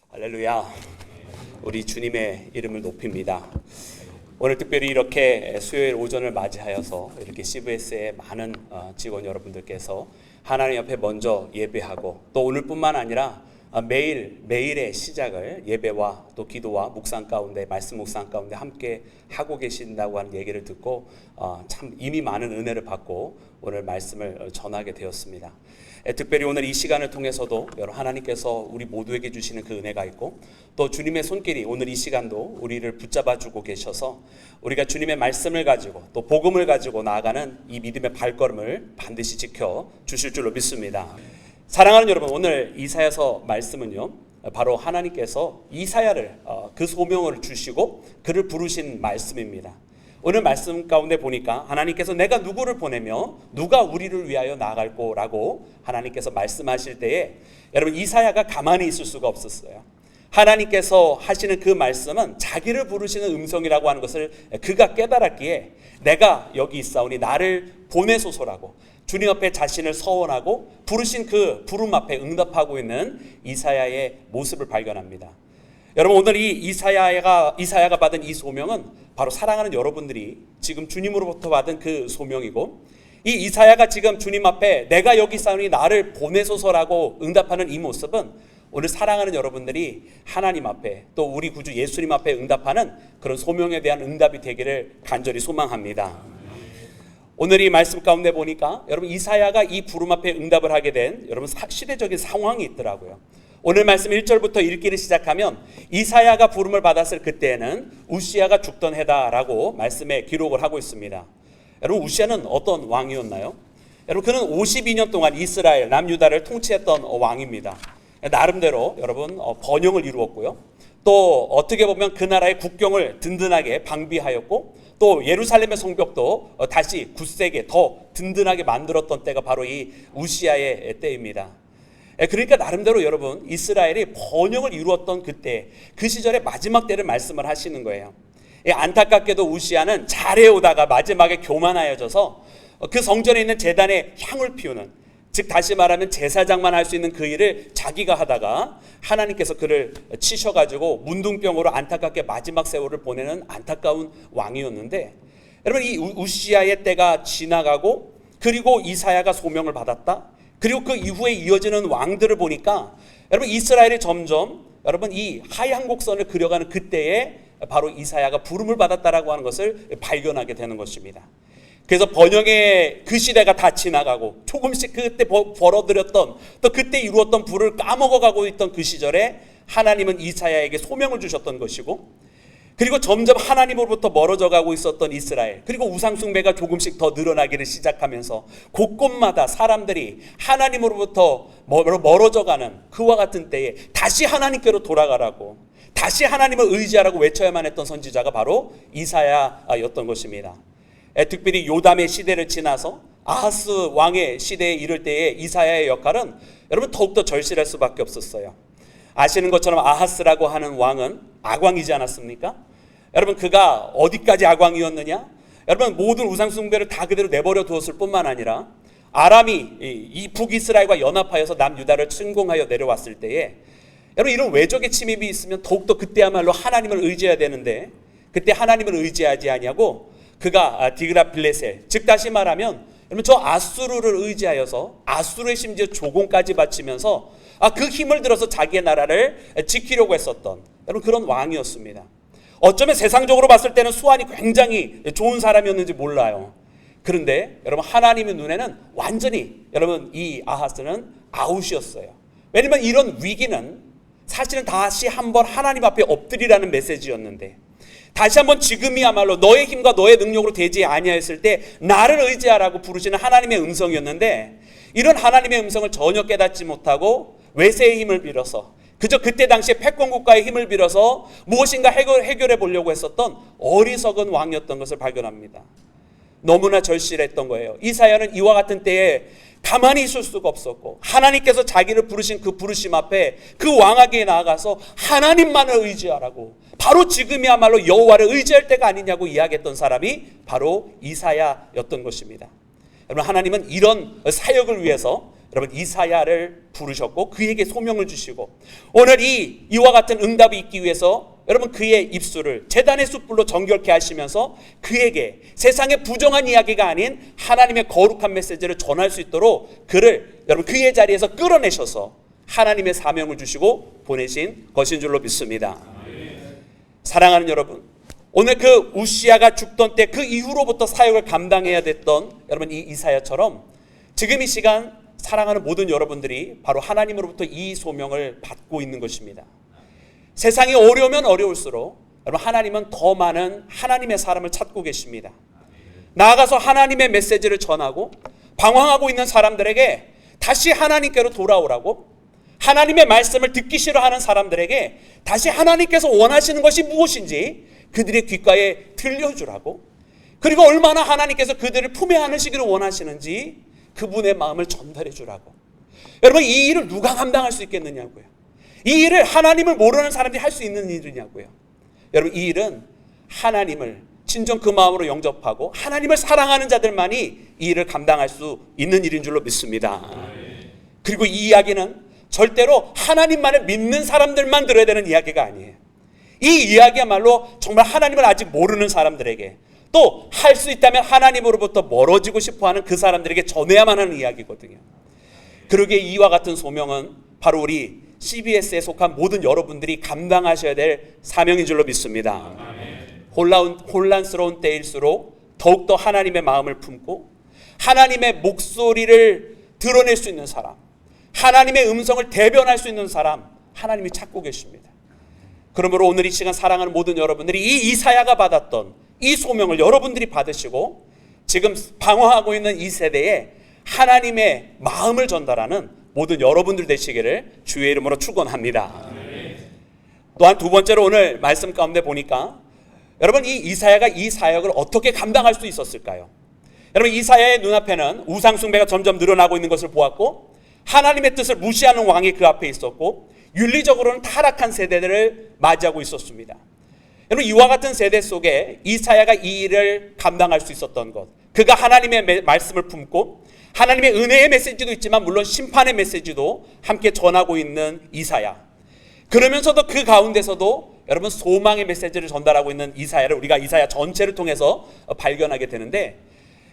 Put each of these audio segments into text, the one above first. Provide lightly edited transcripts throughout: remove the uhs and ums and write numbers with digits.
할렐루야. 우리 주님의 이름을 높입니다. 오늘 특별히 이렇게 수요일 오전을 맞이하여서 이렇게 CVS의 많은 직원 여러분들께서 하나님 앞에 먼저 예배하고 또 오늘뿐만 아니라 매일의 시작을 예배와 또 기도와 묵상 가운데, 말씀 묵상 가운데 함께 하고 계신다고 하는 얘기를 듣고 참 이미 많은 은혜를 받고 오늘 말씀을 전하게 되었습니다. 특별히 오늘 이 시간을 통해서도 여러분 하나님께서 우리 모두에게 주시는 그 은혜가 있고 또 주님의 손길이 오늘 이 시간도 우리를 붙잡아주고 계셔서 우리가 주님의 말씀을 가지고 또 복음을 가지고 나아가는 이 믿음의 발걸음을 반드시 지켜 주실 줄로 믿습니다. 사랑하는 여러분, 오늘 이사야서 말씀은요, 바로 하나님께서 이사야를 그 소명을 주시고 그를 부르신 말씀입니다. 오늘 말씀 가운데 보니까 하나님께서 내가 누구를 보내며 누가 우리를 위하여 나아갈 거라고 하나님께서 말씀하실 때에 여러분 이사야가 가만히 있을 수가 없었어요. 하나님께서 하시는 그 말씀은 자기를 부르시는 음성이라고 하는 것을 그가 깨달았기에 내가 여기 있사오니 나를 보내소서라고 주님 앞에 자신을 서원하고 부르신 그 부름 앞에 응답하고 있는 이사야의 모습을 발견합니다. 여러분 오늘 이 이사야가 받은 이 소명은 바로 사랑하는 여러분들이 지금 주님으로부터 받은 그 소명이고 이 이사야가 지금 주님 앞에 내가 여기 있사오니 나를 보내소서라고 응답하는 이 모습은 오늘 사랑하는 여러분들이 하나님 앞에 또 우리 구주 예수님 앞에 응답하는 그런 소명에 대한 응답이 되기를 간절히 소망합니다. 오늘 이 말씀 가운데 보니까 여러분 이사야가 이 부름 앞에 응답을 하게 된 여러분 시대적인 상황이 있더라고요. 오늘 말씀 1절부터 읽기를 시작하면 이사야가 부름을 받았을 그때에는 우시야가 죽던 해다라고 말씀에 기록을 하고 있습니다. 여러분 우시야는 어떤 왕이었나요? 여러분 그는 52년 동안 이스라엘 남유다를 통치했던 왕입니다. 나름대로 여러분 번영을 이루었고요. 또 어떻게 보면 그 나라의 국경을 든든하게 방비하였고 또 예루살렘의 성벽도 다시 굳세게 더 든든하게 만들었던 때가 바로 이 우시야의 때입니다. 그러니까 나름대로 여러분 이스라엘이 번영을 이루었던 그때 그 시절의 마지막 때를 말씀을 하시는 거예요. 안타깝게도 우시야는 잘해오다가 마지막에 교만하여져서 그 성전에 있는 제단에 향을 피우는, 즉 다시 말하면 제사장만 할 수 있는 그 일을 자기가 하다가 하나님께서 그를 치셔가지고 문둥병으로 안타깝게 마지막 세월을 보내는 안타까운 왕이었는데 여러분 이 우시야의 때가 지나가고 그리고 이사야가 소명을 받았다. 그리고 그 이후에 이어지는 왕들을 보니까 여러분 이스라엘이 점점 여러분 이 하얀 곡선을 그려가는 그때에 바로 이사야가 부름을 받았다라고 하는 것을 발견하게 되는 것입니다. 그래서 번영의 그 시대가 다 지나가고 조금씩 그때 벌어들였던 또 그때 이루었던 부를 까먹어가고 있던 그 시절에 하나님은 이사야에게 소명을 주셨던 것이고 그리고 점점 하나님으로부터 멀어져 가고 있었던 이스라엘, 그리고 우상숭배가 조금씩 더 늘어나기를 시작하면서 곳곳마다 사람들이 하나님으로부터 멀어져 가는 그와 같은 때에 다시 하나님께로 돌아가라고, 다시 하나님을 의지하라고 외쳐야만 했던 선지자가 바로 이사야였던 것입니다. 특별히 요담의 시대를 지나서 아하스 왕의 시대에 이를 때에 이사야의 역할은 여러분 더욱더 절실할 수밖에 없었어요. 아시는 것처럼 아하스라고 하는 왕은 악왕이지 않았습니까? 여러분 그가 어디까지 악왕이었느냐? 여러분 모든 우상숭배를 다 그대로 내버려 두었을 뿐만 아니라 아람이 이 북이스라엘과 연합하여서 남유다를 침공하여 내려왔을 때에 여러분 이런 외적의 침입이 있으면 더욱더 그때야말로 하나님을 의지해야 되는데 그때 하나님을 의지하지 아니하고 그가 디그라필레셀, 즉 다시 말하면 여러분 저 아수르를 의지하여서 아수르의 심지어 조공까지 바치면서 그 힘을 들어서 자기의 나라를 지키려고 했었던 여러분 그런 왕이었습니다. 어쩌면 세상적으로 봤을 때는 수완이 굉장히 좋은 사람이었는지 몰라요. 그런데 여러분 하나님의 눈에는 완전히 여러분 이 아하스는 아웃이었어요. 왜냐면 이런 위기는 사실은 다시 한번 하나님 앞에 엎드리라는 메시지였는데 다시 한번 지금이야말로 너의 힘과 너의 능력으로 되지 아니하였을 때 나를 의지하라고 부르시는 하나님의 음성이었는데, 이런 하나님의 음성을 전혀 깨닫지 못하고 외세의 힘을 빌어서, 그저 그때 당시에 패권국가의 힘을 빌어서 무엇인가 해결해 보려고 했었던 어리석은 왕이었던 것을 발견합니다. 너무나 절실했던 거예요. 이사야는 이와 같은 때에 가만히 있을 수가 없었고, 하나님께서 자기를 부르신 그 부르심 앞에 그 왕에게 나아가서 하나님만을 의지하라고, 바로 지금이야말로 여호와를 의지할 때가 아니냐고 이야기했던 사람이 바로 이사야였던 것입니다. 여러분, 하나님은 이런 사역을 위해서 여러분 이사야를 부르셨고 그에게 소명을 주시고, 오늘 이와 같은 응답이 있기 위해서 여러분 그의 입술을 제단의 숯불로 정결케 하시면서 그에게 세상의 부정한 이야기가 아닌 하나님의 거룩한 메시지를 전할 수 있도록 그를 여러분 그의 자리에서 끌어내셔서 하나님의 사명을 주시고 보내신 것인 줄로 믿습니다. 사랑하는 여러분, 오늘 그 우시아가 죽던 때 그 이후로부터 사역을 감당해야 됐던 여러분 이 이사야처럼 지금 이 시간 사랑하는 모든 여러분들이 바로 하나님으로부터 이 소명을 받고 있는 것입니다. 세상이 어려우면 어려울수록 여러분 하나님은 더 많은 하나님의 사람을 찾고 계십니다. 나아가서 하나님의 메시지를 전하고 방황하고 있는 사람들에게 다시 하나님께로 돌아오라고, 하나님의 말씀을 듣기 싫어하는 사람들에게 다시 하나님께서 원하시는 것이 무엇인지 그들의 귓가에 들려주라고, 그리고 얼마나 하나님께서 그들을 품에 안으시기를 원하시는지 그분의 마음을 전달해 주라고. 여러분, 이 일을 누가 감당할 수 있겠느냐고요. 이 일을 하나님을 모르는 사람들이 할 수 있는 일이냐고요. 여러분, 이 일은 하나님을 진정 그 마음으로 영접하고 하나님을 사랑하는 자들만이 이 일을 감당할 수 있는 일인 줄로 믿습니다. 그리고 이 이야기는 절대로 하나님만을 믿는 사람들만 들어야 되는 이야기가 아니에요. 이 이야기야말로 정말 하나님을 아직 모르는 사람들에게, 또 할 수 있다면 하나님으로부터 멀어지고 싶어하는 그 사람들에게 전해야만 하는 이야기거든요. 그러기에 이와 같은 소명은 바로 우리 CBS에 속한 모든 여러분들이 감당하셔야 될 사명인 줄로 믿습니다. 혼란스러운 때일수록 더욱더 하나님의 마음을 품고 하나님의 목소리를 드러낼 수 있는 사람, 하나님의 음성을 대변할 수 있는 사람, 하나님이 찾고 계십니다. 그러므로 오늘 이 시간 사랑하는 모든 여러분들이 이 이사야가 받았던 이 소명을 여러분들이 받으시고 지금 방황하고 있는 이 세대에 하나님의 마음을 전달하는 모든 여러분들 되시기를 주의 이름으로 축원합니다. 또한 두 번째로 오늘 말씀 가운데 보니까 여러분 이 이사야가 이 사역을 어떻게 감당할 수 있었을까요? 여러분, 이사야의 눈앞에는 우상 숭배가 점점 늘어나고 있는 것을 보았고, 하나님의 뜻을 무시하는 왕이 그 앞에 있었고, 윤리적으로는 타락한 세대들을 맞이하고 있었습니다. 여러분, 이와 같은 세대 속에 이사야가 이 일을 감당할 수 있었던 것, 그가 하나님의 말씀을 품고 하나님의 은혜의 메시지도 있지만 물론 심판의 메시지도 함께 전하고 있는 이사야, 그러면서도 그 가운데서도 여러분 소망의 메시지를 전달하고 있는 이사야를 우리가 이사야 전체를 통해서 발견하게 되는데,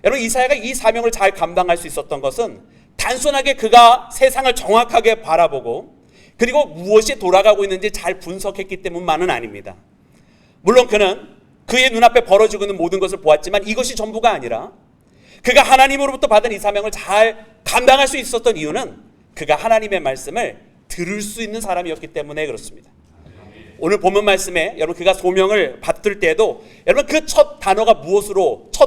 여러분 이사야가 이 사명을 잘 감당할 수 있었던 것은 단순하게 그가 세상을 정확하게 바라보고 그리고 무엇이 돌아가고 있는지 잘 분석했기 때문만은 아닙니다. 물론 그는 그의 눈앞에 벌어지고 있는 모든 것을 보았지만 이것이 전부가 아니라 그가 하나님으로부터 받은 이 사명을 잘 감당할 수 있었던 이유는 그가 하나님의 말씀을 들을 수 있는 사람이었기 때문에 그렇습니다. 오늘 본문 말씀에 여러분 그가 소명을 받을 때에도 여러분 그 첫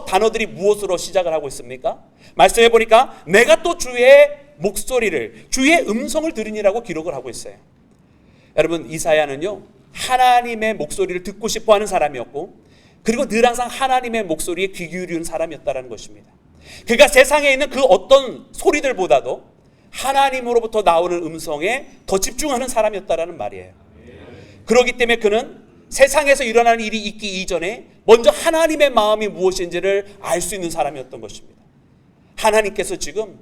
단어들이 무엇으로 시작을 하고 있습니까? 말씀해 보니까 내가 또 주의 목소리를, 주의 음성을 들으니라고 기록을 하고 있어요. 여러분 이사야는요 하나님의 목소리를 듣고 싶어하는 사람이었고, 그리고 늘 항상 하나님의 목소리에 귀 기울이는 사람이었다는 것입니다. 그가 세상에 있는 그 어떤 소리들보다도 하나님으로부터 나오는 음성에 더 집중하는 사람이었다는 말이에요. 그렇기 때문에 그는 세상에서 일어나는 일이 있기 이전에 먼저 하나님의 마음이 무엇인지를 알 수 있는 사람이었던 것입니다. 하나님께서 지금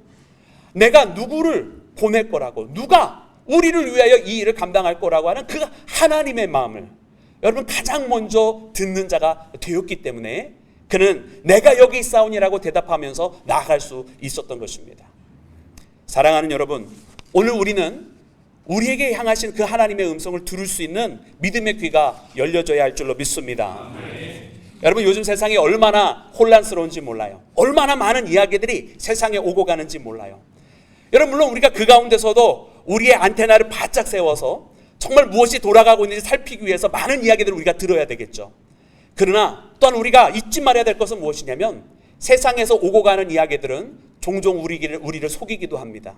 내가 누구를 보낼 거라고, 누가 우리를 위하여 이 일을 감당할 거라고 하는 그 하나님의 마음을 여러분 가장 먼저 듣는 자가 되었기 때문에 그는 내가 여기 있사오니라고 대답하면서 나아갈 수 있었던 것입니다. 사랑하는 여러분, 오늘 우리는 우리에게 향하신 그 하나님의 음성을 들을 수 있는 믿음의 귀가 열려져야 할 줄로 믿습니다. 여러분 요즘 세상이 얼마나 혼란스러운지 몰라요. 얼마나 많은 이야기들이 세상에 오고 가는지 몰라요. 여러분 물론 우리가 그 가운데서도 우리의 안테나를 바짝 세워서 정말 무엇이 돌아가고 있는지 살피기 위해서 많은 이야기들을 우리가 들어야 되겠죠. 그러나 또한 우리가 잊지 말아야 될 것은 무엇이냐면 세상에서 오고 가는 이야기들은 종종 우리를 속이기도 합니다.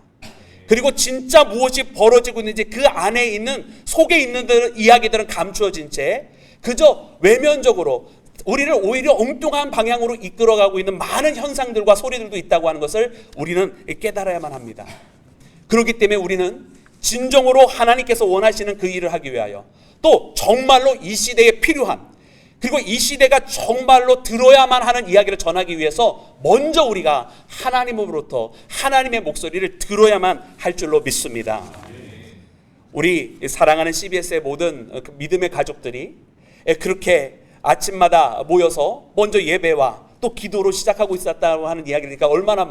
그리고 진짜 무엇이 벌어지고 있는지 그 안에 있는 속에 있는 이야기들은 감추어진 채 그저 외면적으로 우리를 오히려 엉뚱한 방향으로 이끌어가고 있는 많은 현상들과 소리들도 있다고 하는 것을 우리는 깨달아야만 합니다. 그렇기 때문에 우리는 진정으로 하나님께서 원하시는 그 일을 하기 위하여 또 정말로 이 시대에 필요한 그리고 이 시대가 정말로 들어야만 하는 이야기를 전하기 위해서 먼저 우리가 하나님으로부터 하나님의 목소리를 들어야만 할 줄로 믿습니다. 우리 사랑하는 CBS의 모든 믿음의 가족들이 그렇게 아침마다 모여서 먼저 예배와 또 기도로 시작하고 있었다고 하는 이야기니까 얼마나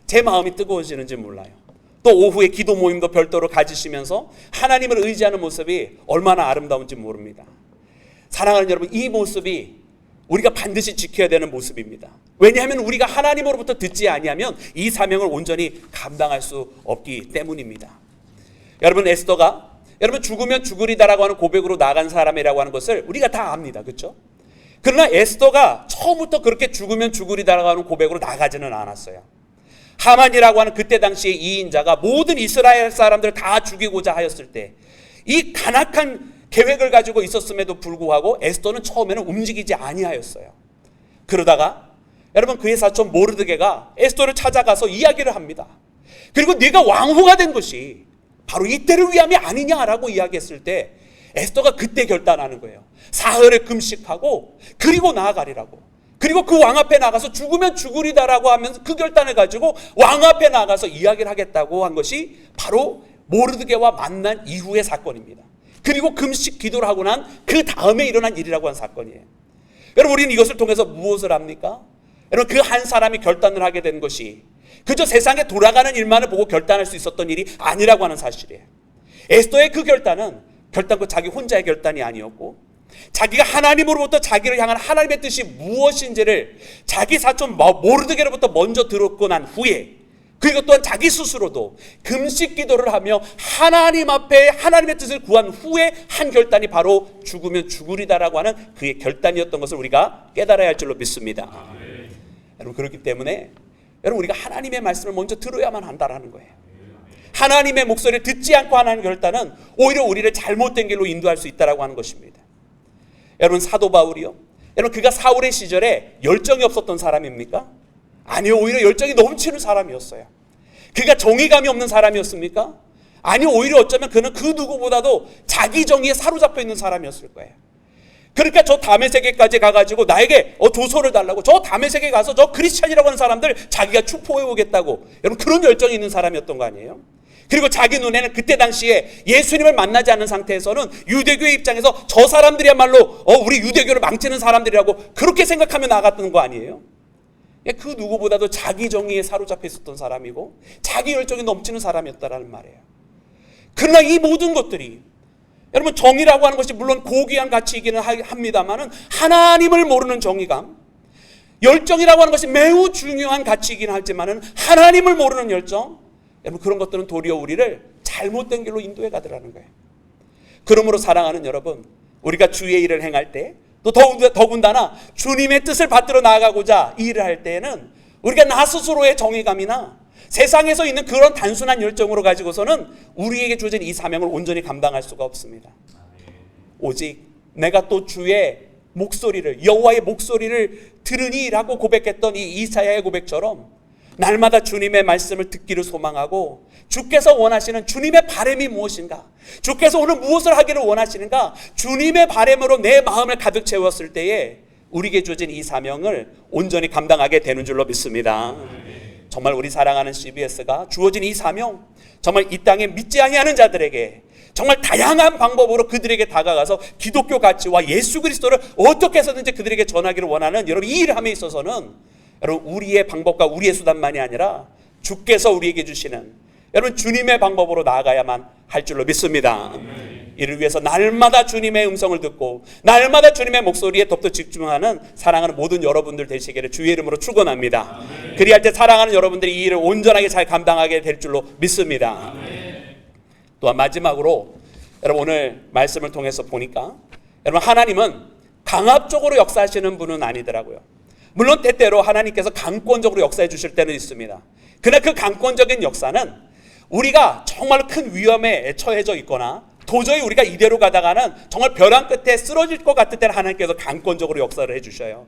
제 마음이 뜨거워지는지 몰라요. 또 오후에 기도 모임도 별도로 가지시면서 하나님을 의지하는 모습이 얼마나 아름다운지 모릅니다. 사랑하는 여러분, 이 모습이 우리가 반드시 지켜야 되는 모습입니다. 왜냐하면 우리가 하나님으로부터 듣지 아니하면 이 사명을 온전히 감당할 수 없기 때문입니다. 여러분, 에스더가 여러분 죽으면 죽으리다라고 하는 고백으로 나간 사람이라고 하는 것을 우리가 다 압니다. 그렇죠? 그러나 에스더가 처음부터 그렇게 죽으면 죽으리다라고 하는 고백으로 나가지는 않았어요. 하만이라고 하는 그때 당시의 이인자가 모든 이스라엘 사람들을 다 죽이고자 하였을 때 이 간악한 계획을 가지고 있었음에도 불구하고 에스더는 처음에는 움직이지 아니하였어요. 그러다가 여러분 그의 사촌 모르드게가 에스더를 찾아가서 이야기를 합니다. 그리고 네가 왕후가 된 것이 바로 이때를 위함이 아니냐라고 이야기했을 때 에스더가 그때 결단하는 거예요. 사흘을 금식하고 그리고 나아가리라고. 그리고 그 왕 앞에 나가서 죽으면 죽으리다라고 하면서 그 결단을 가지고 왕 앞에 나가서 이야기를 하겠다고 한 것이 바로 모르드게와 만난 이후의 사건입니다. 그리고 금식 기도를 하고 난 그 다음에 일어난 일이라고 한 사건이에요. 여러분, 우리는 이것을 통해서 무엇을 합니까? 여러분, 그 한 사람이 결단을 하게 된 것이 그저 세상에 돌아가는 일만을 보고 결단할 수 있었던 일이 아니라고 하는 사실이에요. 에스더의 그 결단은 결단코 자기 혼자의 결단이 아니었고 자기가 하나님으로부터 자기를 향한 하나님의 뜻이 무엇인지를 자기 사촌 모르드게로부터 먼저 들었고 난 후에 그리고 또한 자기 스스로도 금식 기도를 하며 하나님 앞에 하나님의 뜻을 구한 후에 한 결단이 바로 죽으면 죽으리다라고 하는 그의 결단이었던 것을 우리가 깨달아야 할 줄로 믿습니다. 여러분, 그렇기 때문에 여러분 우리가 하나님의 말씀을 먼저 들어야만 한다라는 거예요. 하나님의 목소리를 듣지 않고 하는 결단은 오히려 우리를 잘못된 길로 인도할 수 있다라고 하는 것입니다. 여러분, 사도 바울이요, 여러분 그가 사울의 시절에 열정이 없었던 사람입니까? 아니요, 오히려 열정이 넘치는 사람이었어요. 그가 정의감이 없는 사람이었습니까? 아니요, 오히려 어쩌면 그는 그 누구보다도 자기 정의에 사로잡혀 있는 사람이었을 거예요. 그러니까 저 다메섹에까지 가가지고 나에게 조서를 달라고, 저 다메섹에 가서 저 크리스찬이라고 하는 사람들 자기가 축포해 오겠다고, 여러분 그런 열정이 있는 사람이었던 거 아니에요? 그리고 자기 눈에는 그때 당시에 예수님을 만나지 않는 상태에서는 유대교의 입장에서 저 사람들이야말로 우리 유대교를 망치는 사람들이라고 그렇게 생각하며 나갔던 거 아니에요? 그 누구보다도 자기 정의에 사로잡혀 있었던 사람이고 자기 열정이 넘치는 사람이었다라는 말이에요. 그러나 이 모든 것들이 여러분 정의라고 하는 것이 물론 고귀한 가치이기는 합니다만은 하나님을 모르는 정의감, 열정이라고 하는 것이 매우 중요한 가치이긴 하지만은 하나님을 모르는 열정, 여러분 그런 것들은 도리어 우리를 잘못된 길로 인도해 가더라는 거예요. 그러므로 사랑하는 여러분, 우리가 주의 일을 행할 때 또 더군다나 주님의 뜻을 받들어 나아가고자 이 일을 할 때에는 우리가 나 스스로의 정의감이나 세상에서 있는 그런 단순한 열정으로 가지고서는 우리에게 주어진 이 사명을 온전히 감당할 수가 없습니다. 오직 내가 또 주의 목소리를, 여호와의 목소리를 들으니라고 고백했던 이 이사야의 고백처럼 날마다 주님의 말씀을 듣기를 소망하고 주께서 원하시는 주님의 바람이 무엇인가, 주께서 오늘 무엇을 하기를 원하시는가, 주님의 바람으로 내 마음을 가득 채웠을 때에 우리에게 주어진 이 사명을 온전히 감당하게 되는 줄로 믿습니다. 정말 우리 사랑하는 CBS가 주어진 이 사명, 정말 이 땅에 믿지 아니하는 자들에게 정말 다양한 방법으로 그들에게 다가가서 기독교 가치와 예수 그리스도를 어떻게 해서든지 그들에게 전하기를 원하는 여러분 이 일을 함에 있어서는 여러분 우리의 방법과 우리의 수단만이 아니라 주께서 우리에게 주시는 여러분 주님의 방법으로 나아가야만 할 줄로 믿습니다. 이를 위해서 날마다 주님의 음성을 듣고 날마다 주님의 목소리에 더욱더 집중하는 사랑하는 모든 여러분들 되시기를 주의 이름으로 축원합니다. 그리할 때 사랑하는 여러분들이 이 일을 온전하게 잘 감당하게 될 줄로 믿습니다. 또한 마지막으로 여러분 오늘 말씀을 통해서 보니까 여러분 하나님은 강압적으로 역사하시는 분은 아니더라고요. 물론 때때로 하나님께서 강권적으로 역사해 주실 때는 있습니다. 그러나 그 강권적인 역사는 우리가 정말 큰 위험에 처해져 있거나 도저히 우리가 이대로 가다가는 정말 벼랑 끝에 쓰러질 것 같을 때는 하나님께서 강권적으로 역사를 해주셔요.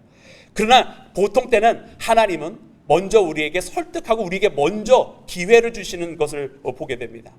그러나 보통 때는 하나님은 먼저 우리에게 설득하고 우리에게 먼저 기회를 주시는 것을 보게 됩니다.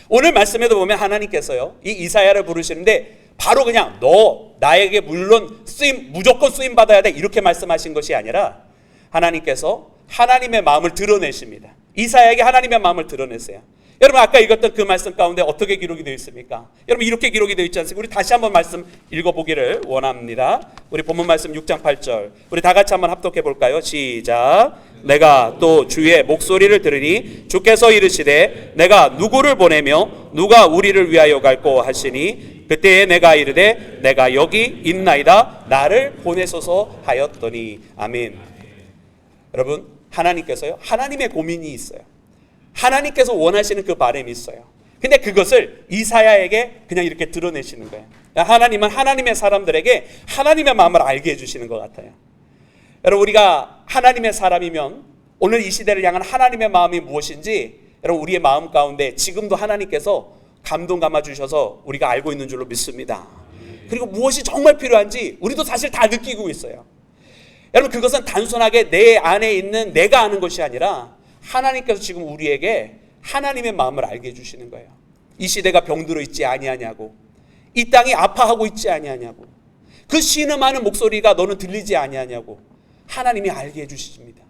오늘 말씀에도 보면 하나님께서요, 이 이사야를 부르시는데 바로 그냥 너 나에게 물론 무조건 쓰임 받아야 돼 이렇게 말씀하신 것이 아니라 하나님께서 하나님의 마음을 드러내십니다. 이사야에게 하나님의 마음을 드러내세요. 여러분 아까 읽었던 그 말씀 가운데 어떻게 기록이 되어 있습니까? 여러분 이렇게 기록이 되어 있지 않습니까? 우리 다시 한번 말씀 읽어보기를 원합니다. 우리 본문 말씀 6장 8절 우리 다 같이 한번 합독해 볼까요? 시작. 내가 또 주의 목소리를 들으니 주께서 이르시되 내가 누구를 보내며 누가 우리를 위하여 갈꼬 하시니 그때에 내가 이르되 내가 여기 있나이다 나를 보내소서 하였더니. 아멘. 여러분 하나님께서요, 하나님의 고민이 있어요. 하나님께서 원하시는 그 바람이 있어요. 근데 그것을 이사야에게 그냥 이렇게 드러내시는 거예요. 하나님은 하나님의 사람들에게 하나님의 마음을 알게 해주시는 것 같아요. 여러분 우리가 하나님의 사람이면 오늘 이 시대를 향한 하나님의 마음이 무엇인지 여러분 우리의 마음 가운데 지금도 하나님께서 감동 감아 주셔서 우리가 알고 있는 줄로 믿습니다. 그리고 무엇이 정말 필요한지 우리도 사실 다 느끼고 있어요. 여러분 그것은 단순하게 내 안에 있는 내가 아는 것이 아니라 하나님께서 지금 우리에게 하나님의 마음을 알게 해주시는 거예요. 이 시대가 병들어 있지 아니하냐고, 이 땅이 아파하고 있지 아니하냐고, 그 신음하는 목소리가 너는 들리지 아니하냐고 하나님이 알게 해주십니다.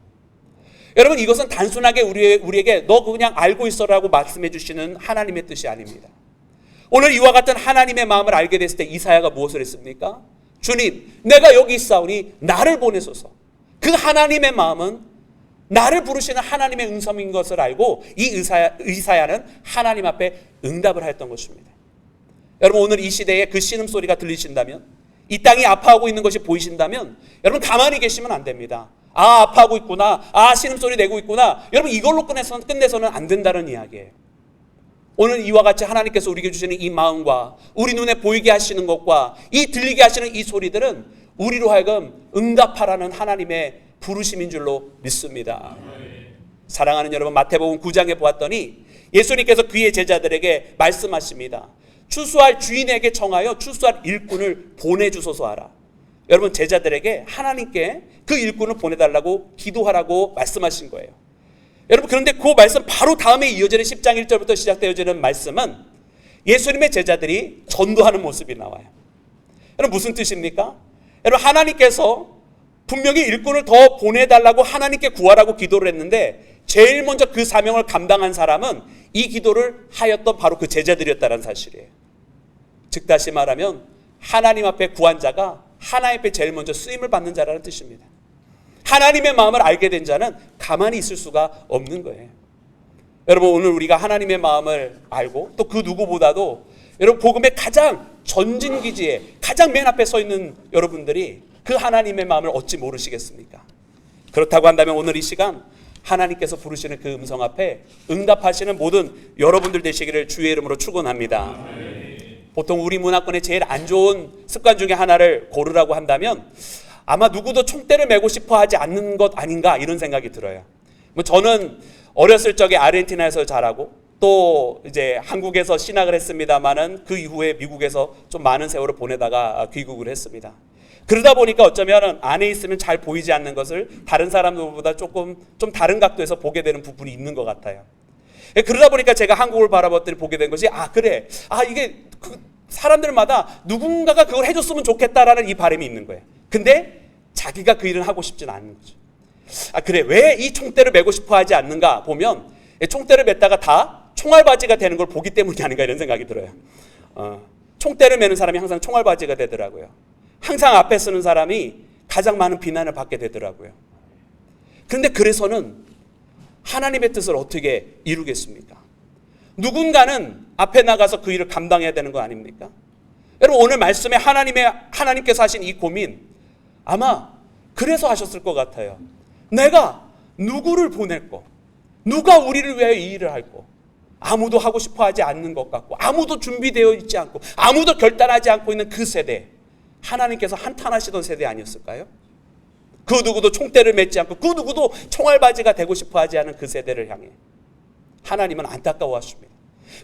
여러분 이것은 단순하게 우리에게 너 그냥 알고 있어라고 말씀해 주시는 하나님의 뜻이 아닙니다. 오늘 이와 같은 하나님의 마음을 알게 됐을 때 이사야가 무엇을 했습니까? 주님 내가 여기 있사오니 나를 보내소서. 그 하나님의 마음은 나를 부르시는 하나님의 음성인 것을 알고 이 이사야는 하나님 앞에 응답을 하였던 것입니다. 여러분 오늘 이 시대에 그 신음소리가 들리신다면, 이 땅이 아파하고 있는 것이 보이신다면 여러분 가만히 계시면 안 됩니다. 아 아파하고 있구나, 아 신음소리 내고 있구나, 여러분 이걸로 끝내서는 안 된다는 이야기예요. 오늘 이와 같이 하나님께서 우리에게 주시는 이 마음과 우리 눈에 보이게 하시는 것과 이 들리게 하시는 이 소리들은 우리로 하여금 응답하라는 하나님의 부르심인 줄로 믿습니다. 사랑하는 여러분 마태복음 9장에 보았더니 예수님께서 그의 제자들에게 말씀하십니다. 추수할 주인에게 청하여 추수할 일꾼을 보내주소서 하라. 여러분 제자들에게 하나님께 그 일꾼을 보내달라고 기도하라고 말씀하신 거예요. 여러분 그런데 그 말씀 바로 다음에 이어지는 10장 1절부터 시작되어지는 말씀은 예수님의 제자들이 전도하는 모습이 나와요. 여러분 무슨 뜻입니까? 여러분 하나님께서 분명히 일꾼을 더 보내달라고 하나님께 구하라고 기도를 했는데 제일 먼저 그 사명을 감당한 사람은 이 기도를 하였던 바로 그 제자들이었다는 사실이에요. 즉 다시 말하면 하나님 앞에 구한 자가 하나님 앞에 제일 먼저 쓰임을 받는 자라는 뜻입니다. 하나님의 마음을 알게 된 자는 가만히 있을 수가 없는 거예요. 여러분 오늘 우리가 하나님의 마음을 알고 또 그 누구보다도 여러분 복음의 가장 전진기지에 가장 맨 앞에 서 있는 여러분들이 그 하나님의 마음을 어찌 모르시겠습니까? 그렇다고 한다면 오늘 이 시간 하나님께서 부르시는 그 음성 앞에 응답하시는 모든 여러분들 되시기를 주의 이름으로 축원합니다. 보통 우리 문화권의 제일 안 좋은 습관 중에 하나를 고르라고 한다면 아마 누구도 총대를 메고 싶어 하지 않는 것 아닌가 이런 생각이 들어요. 저는 어렸을 적에 아르헨티나에서 자라고 또 이제 한국에서 신학을 했습니다만은 그 이후에 미국에서 좀 많은 세월을 보내다가 귀국을 했습니다. 그러다 보니까 어쩌면 안에 있으면 잘 보이지 않는 것을 다른 사람들보다 조금 좀 다른 각도에서 보게 되는 부분이 있는 것 같아요. 그러다 보니까 제가 한국을 바라봤더니 보게 된 것이 그래, 이게 그 사람들마다 누군가가 그걸 해줬으면 좋겠다라는 이 바람이 있는 거예요. 근데 자기가 그 일을 하고 싶지는 않은 거죠. 그래, 왜 이 총대를 메고 싶어 하지 않는가 보면 총대를 맸다가 다 총알바지가 되는 걸 보기 때문이 아닌가 이런 생각이 들어요. 총대를 메는 사람이 항상 총알바지가 되더라고요. 항상 앞에 서는 사람이 가장 많은 비난을 받게 되더라고요. 그런데 그래서는 하나님의 뜻을 어떻게 이루겠습니까? 누군가는 앞에 나가서 그 일을 감당해야 되는 거 아닙니까? 여러분 오늘 말씀에 하나님께서 하신 이 고민 아마 그래서 하셨을 것 같아요. 내가 누구를 보낼고 누가 우리를 위하여 이 일을 할고 아무도 하고 싶어 하지 않는 것 같고 아무도 준비되어 있지 않고 아무도 결단하지 않고 있는 그 세대, 하나님께서 한탄하시던 세대 아니었을까요? 그 누구도 총대를 맺지 않고 그 누구도 총알바지가 되고 싶어 하지 않은 그 세대를 향해 하나님은 안타까워하십니다.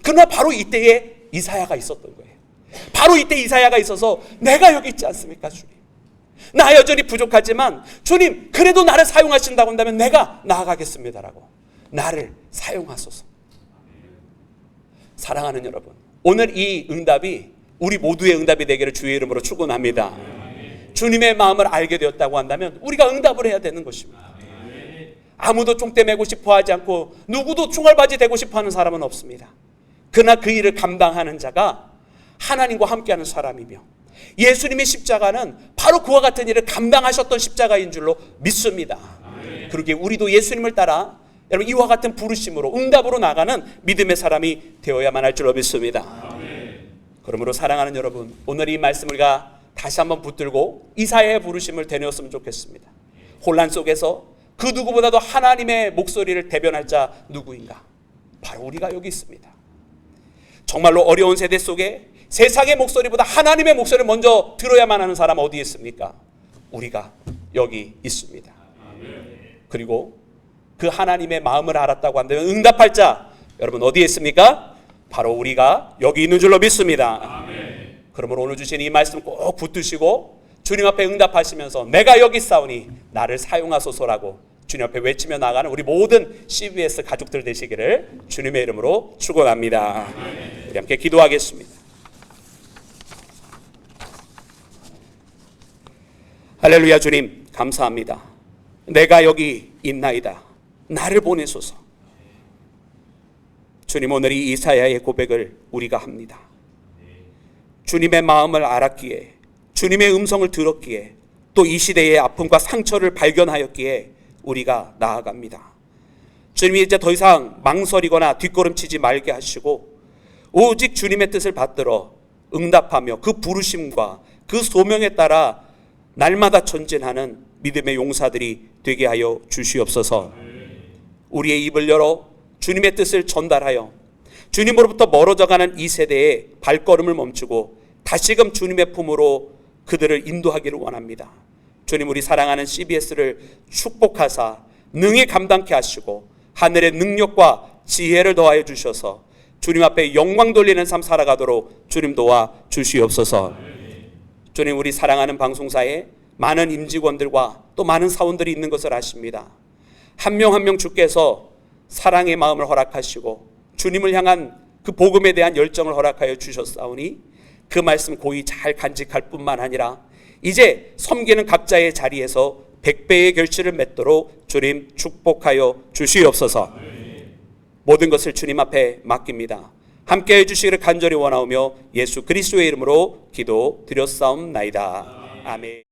그러나 바로 이때에 이사야가 있었던 거예요. 바로 이때 이사야가 있어서 내가 여기 있지 않습니까, 주님? 나 여전히 부족하지만 주님 그래도 나를 사용하신다고 한다면 내가 나아가겠습니다라고 나를 사용하소서. 사랑하는 여러분, 오늘 이 응답이 우리 모두의 응답이 되기를 주의 이름으로 축원합니다. 주님의 마음을 알게 되었다고 한다면 우리가 응답을 해야 되는 것입니다. 아무도 총대 메고 싶어 하지 않고 누구도 총알바지 되고 싶어 하는 사람은 없습니다. 그러나 그 일을 감당하는 자가 하나님과 함께하는 사람이며 예수님의 십자가는 바로 그와 같은 일을 감당하셨던 십자가인 줄로 믿습니다. 그러기에 우리도 예수님을 따라 여러분 이와 같은 부르심으로 응답으로 나가는 믿음의 사람이 되어야만 할 줄로 믿습니다. 그러므로 사랑하는 여러분, 오늘 이 말씀을 우리가 다시 한번 붙들고 이사야의 부르심을 되뇌었으면 좋겠습니다. 혼란 속에서 그 누구보다도 하나님의 목소리를 대변할 자 누구인가? 바로 우리가 여기 있습니다. 정말로 어려운 세대 속에 세상의 목소리보다 하나님의 목소리를 먼저 들어야만 하는 사람 어디에 있습니까? 우리가 여기 있습니다. 그리고 그 하나님의 마음을 알았다고 한다면 응답할 자 여러분 어디에 있습니까? 바로 우리가 여기 있는 줄로 믿습니다. 그러므로 오늘 주신 이 말씀 꼭 붙드시고 주님 앞에 응답하시면서 내가 여기 있사오니 나를 사용하소서라고 주님 앞에 외치며 나가는 우리 모든 CBS 가족들 되시기를 주님의 이름으로 축원합니다. 우리 함께 기도하겠습니다. 할렐루야. 주님 감사합니다. 내가 여기 있나이다. 나를 보내소서. 주님 오늘 이 이사야의 고백을 우리가 합니다. 주님의 마음을 알았기에 주님의 음성을 들었기에 또 이 시대의 아픔과 상처를 발견하였기에 우리가 나아갑니다. 주님이 이제 더 이상 망설이거나 뒷걸음치지 말게 하시고 오직 주님의 뜻을 받들어 응답하며 그 부르심과 그 소명에 따라 날마다 전진하는 믿음의 용사들이 되게 하여 주시옵소서. 우리의 입을 열어 주님의 뜻을 전달하여 주님으로부터 멀어져가는 이 세대의 발걸음을 멈추고 다시금 주님의 품으로 그들을 인도하기를 원합니다. 주님 우리 사랑하는 CBS를 축복하사 능히 감당케 하시고 하늘의 능력과 지혜를 더하여 주셔서 주님 앞에 영광 돌리는 삶 살아가도록 주님 도와 주시옵소서. 주님 우리 사랑하는 방송사에 많은 임직원들과 또 많은 사원들이 있는 것을 아십니다. 한 명 한 명 주께서 사랑의 마음을 허락하시고 주님을 향한 그 복음에 대한 열정을 허락하여 주셨사오니 그 말씀 고이 잘 간직할 뿐만 아니라 이제 섬기는 각자의 자리에서 100배의 결실을 맺도록 주님 축복하여 주시옵소서. 모든 것을 주님 앞에 맡깁니다. 함께 해주시기를 간절히 원하오며 예수 그리스도의 이름으로 기도 드렸사옵나이다. 아멘.